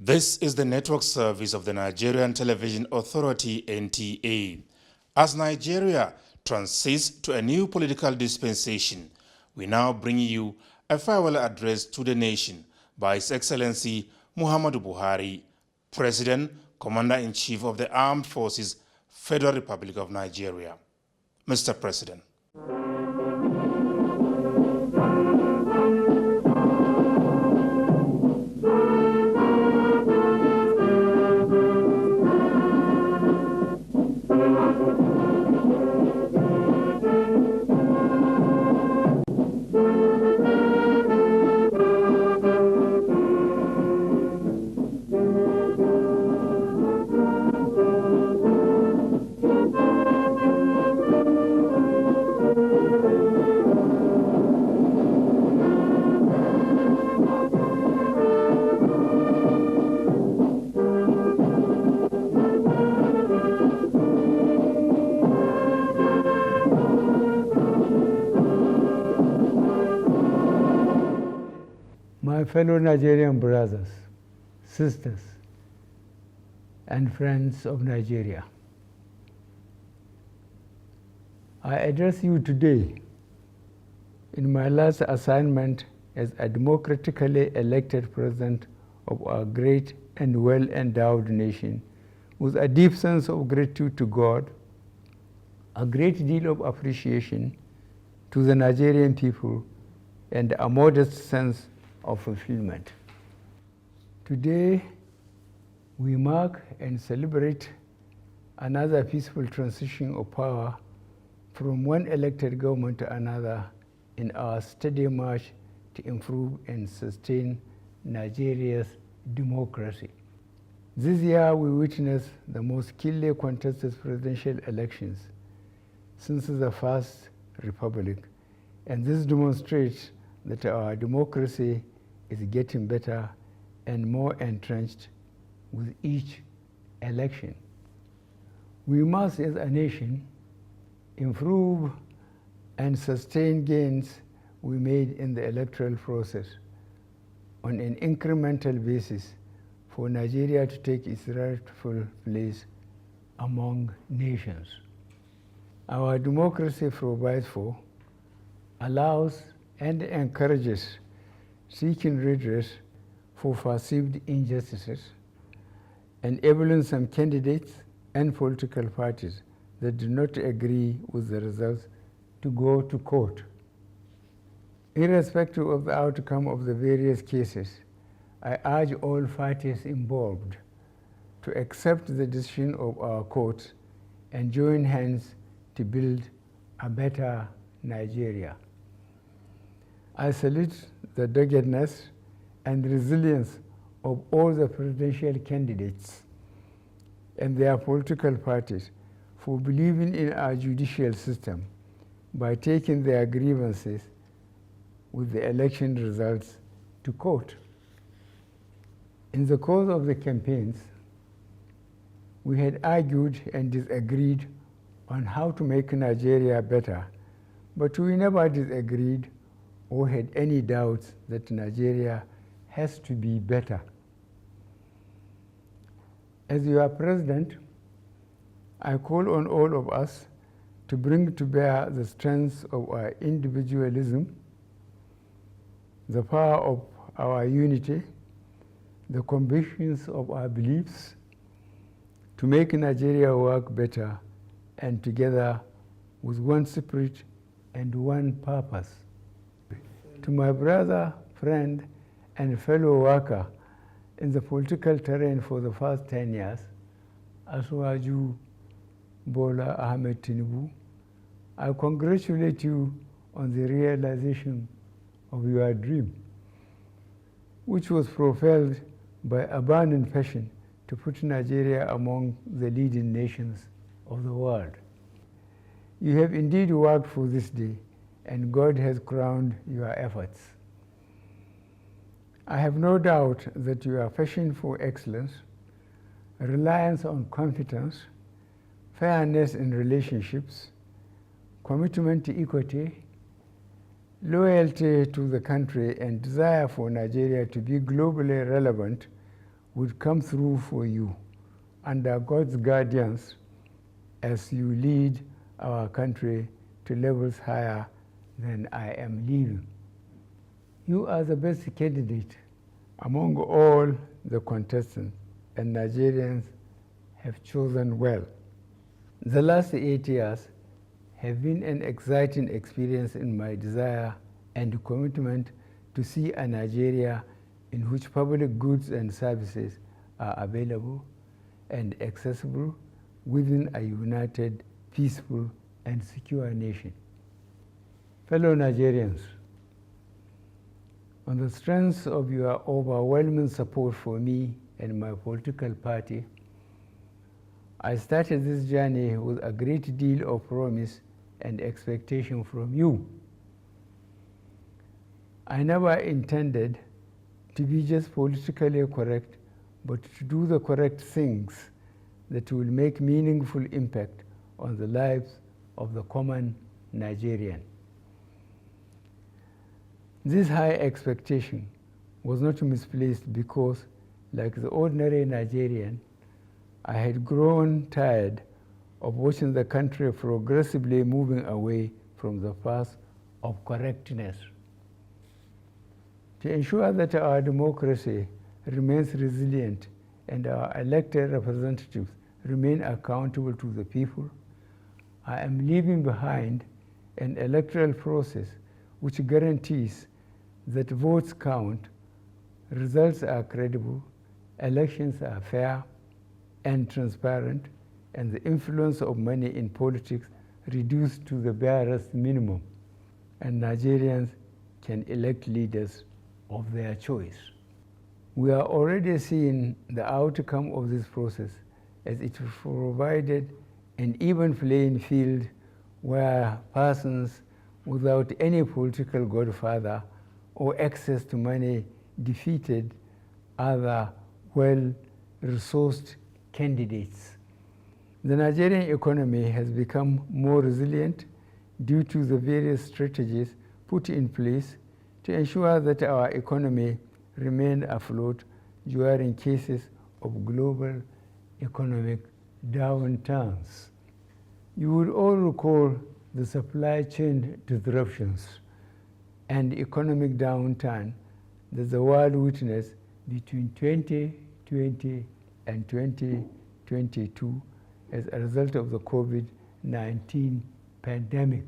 This is the network service of the Nigerian Television Authority (NTA). As Nigeria transits to a new political dispensation, we now bring you a farewell address to the nation by His Excellency Muhammadu Buhari, President, Commander-in-Chief of the Armed Forces, Federal Republic of Nigeria. Mr. President. My fellow Nigerian brothers, sisters, and friends of Nigeria, I address you today in my last assignment as a democratically elected president of our great and well-endowed nation, with a deep sense of gratitude to God, a great deal of appreciation to the Nigerian people, and a modest sense of fulfillment. Today, we mark and celebrate another peaceful transition of power from one elected government to another in our steady march to improve and sustain Nigeria's democracy. This year, we witnessed the most keenly contested presidential elections since the First Republic, and this demonstrates that our democracy is getting better and more entrenched with each election. We must, as a nation, improve and sustain gains we made in the electoral process on an incremental basis for Nigeria to take its rightful place among nations. Our democracy provides for, allows, and encourages seeking redress for perceived injustices, enabling some candidates and political parties that do not agree with the results to go to court. Irrespective of the outcome of the various cases, I urge all parties involved to accept the decision of our courts and join hands to build a better Nigeria. I salute the doggedness and resilience of all the presidential candidates and their political parties for believing in our judicial system by taking their grievances with the election results to court. In the course of the campaigns, we had argued and disagreed on how to make Nigeria better, but we never disagreed or had any doubts that Nigeria has to be better. As your president, I call on all of us to bring to bear the strengths of our individualism, the power of our unity, the convictions of our beliefs, to make Nigeria work better and together with one spirit and one purpose. To my brother, friend, and fellow worker in the political terrain for the past 10 years, Asuwaju Bola Tinubu, I congratulate you on the realization of your dream, which was propelled by a burning passion to put Nigeria among the leading nations of the world. You have indeed worked for this day, and God has crowned your efforts. I have no doubt that your passion for excellence, reliance on competence, fairness in relationships, commitment to equity, loyalty to the country, and desire for Nigeria to be globally relevant would come through for you under God's guidance as you lead our country to levels higher than I am leaving. You are the best candidate among all the contestants, and Nigerians have chosen well. The last 8 years have been an exciting experience in my desire and commitment to see a Nigeria in which public goods and services are available and accessible within a united, peaceful, and secure nation. Fellow Nigerians, on the strength of your overwhelming support for me and my political party, I started this journey with a great deal of promise and expectation from you. I never intended to be just politically correct, but to do the correct things that will make meaningful impact on the lives of the common Nigerian. This high expectation was not misplaced because, like the ordinary Nigerian, I had grown tired of watching the country progressively moving away from the path of correctness. To ensure that our democracy remains resilient and our elected representatives remain accountable to the people, I am leaving behind an electoral process which guarantees that votes count, results are credible, elections are fair and transparent, and the influence of money in politics reduced to the barest minimum, and Nigerians can elect leaders of their choice. We are already seeing the outcome of this process, as it provided an even playing field where persons without any political godfather or access to money defeated other well-resourced candidates. The Nigerian economy has become more resilient due to the various strategies put in place to ensure that our economy remain afloat during cases of global economic downturns. You would all recall the supply chain disruptions and economic downturn that the world witnessed between 2020 and 2022 as a result of the COVID-19 pandemic.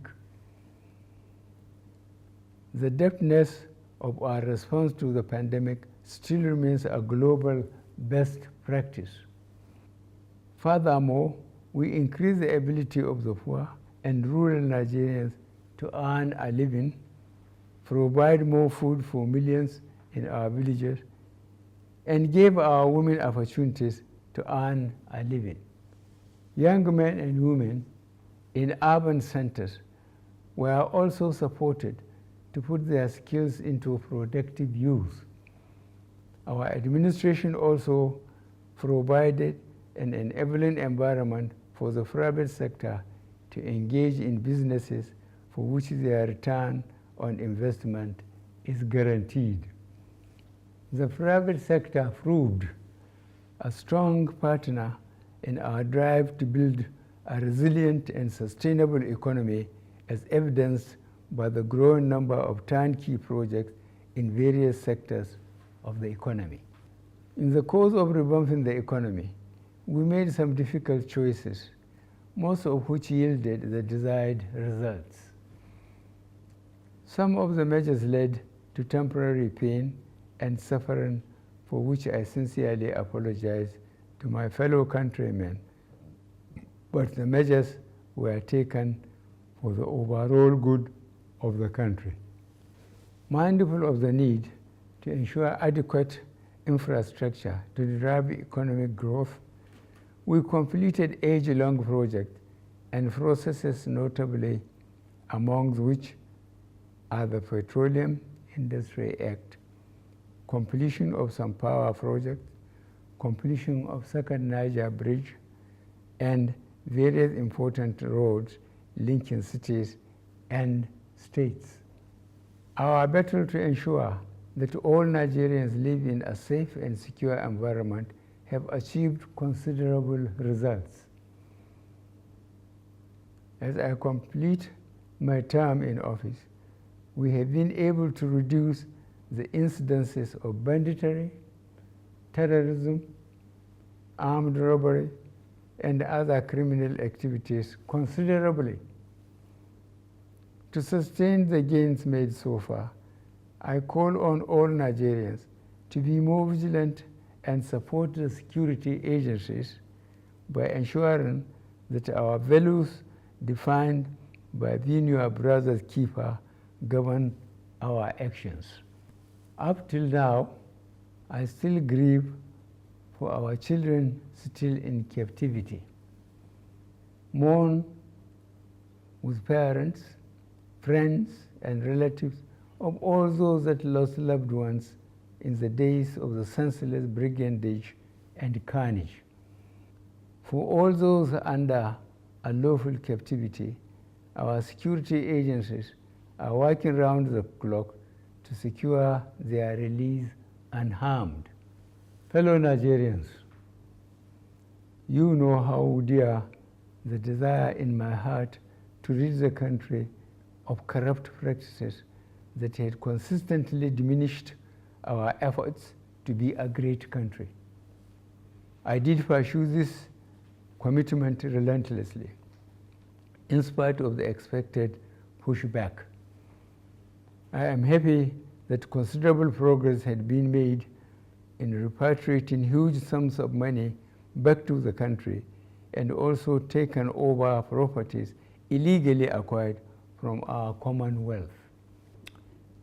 The depthness of our response to the pandemic still remains a global best practice. Furthermore, we increase the ability of the poor and rural Nigerians to earn a living, provide more food for millions in our villages, and gave our women opportunities to earn a living. Young men and women in urban centers were also supported to put their skills into productive use. Our administration also provided an enabling environment for the private sector to engage in businesses for which their return on investment is guaranteed. The private sector proved a strong partner in our drive to build a resilient and sustainable economy, as evidenced by the growing number of turnkey projects in various sectors of the economy. In the course of revamping the economy, we made some difficult choices, most of which yielded the desired results. Some of the measures led to temporary pain and suffering, for which I sincerely apologize to my fellow countrymen, but the measures were taken for the overall good of the country. Mindful of the need to ensure adequate infrastructure to drive economic growth, we completed age-long projects and processes, notably among which are the Petroleum Industry Act, completion of some power projects, completion of Second Niger Bridge, and various important roads linking cities and states. Our battle to ensure that all Nigerians live in a safe and secure environment have achieved considerable results. As I complete my term in office, we have been able to reduce the incidences of banditry, terrorism, armed robbery, and other criminal activities considerably. To sustain the gains made so far, I call on all Nigerians to be more vigilant and support the security agencies by ensuring that our values defined by being your brother's keeper govern our actions. Up till now, I still grieve for our children still in captivity, mourn with parents, friends, and relatives of all those that lost loved ones in the days of the senseless brigandage and carnage. For all those under unlawful captivity, our security agencies are working round the clock to secure their release unharmed. Fellow Nigerians, you know how dear the desire in my heart to rid the country of corrupt practices that had consistently diminished our efforts to be a great country. I did pursue this commitment relentlessly, in spite of the expected pushback. I am happy that considerable progress had been made in repatriating huge sums of money back to the country and also taken over properties illegally acquired from our commonwealth.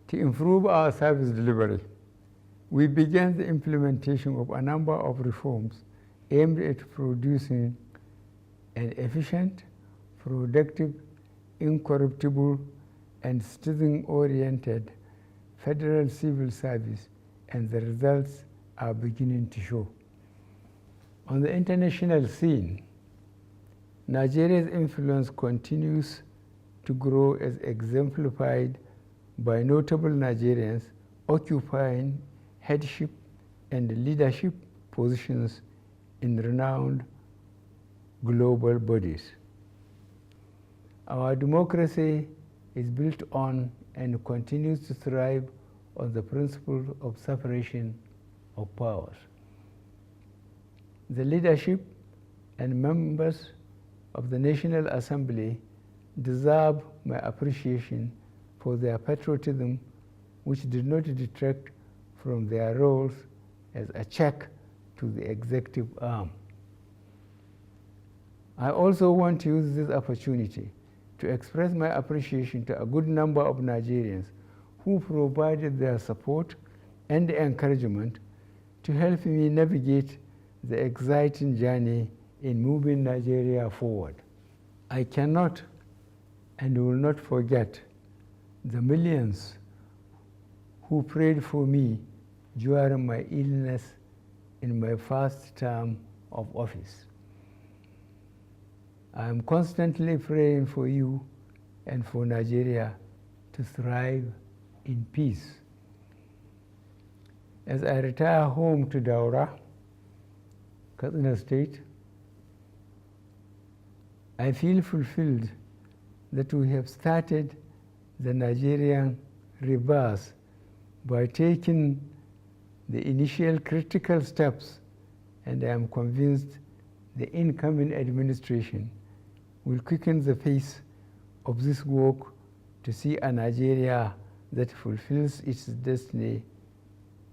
To improve our service delivery, we began the implementation of a number of reforms aimed at producing an efficient, productive, incorruptible, and citizen-oriented federal civil service, and the results are beginning to show. On the international scene, Nigeria's influence continues to grow as exemplified by notable Nigerians occupying headship and leadership positions in renowned global bodies. Our democracy is built on and continues to thrive on the principle of separation of powers. The leadership and members of the National Assembly deserve my appreciation for their patriotism, which did not detract from their roles as a check to the executive arm. I also want to use this opportunity to express my appreciation to a good number of Nigerians who provided their support and encouragement to help me navigate the exciting journey in moving Nigeria forward. I cannot and will not forget the millions who prayed for me during my illness in my first term of office. I am constantly praying for you and for Nigeria to thrive in peace. As I retire home to Daura, Katsina State, I feel fulfilled that we have started the Nigerian rebirth by taking the initial critical steps, and I am convinced the incoming administration will quicken the pace of this work to see a Nigeria that fulfills its destiny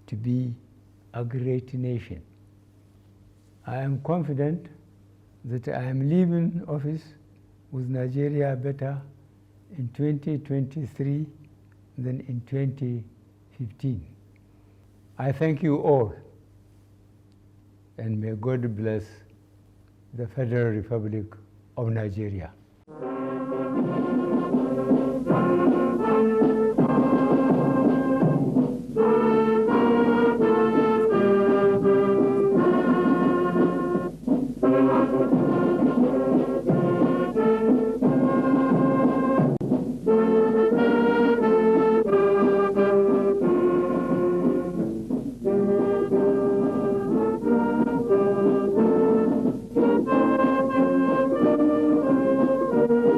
to be a great nation. I am confident that I am leaving office with Nigeria better in 2023 than in 2015. I thank you all, and may God bless the Federal Republic of Nigeria.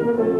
you.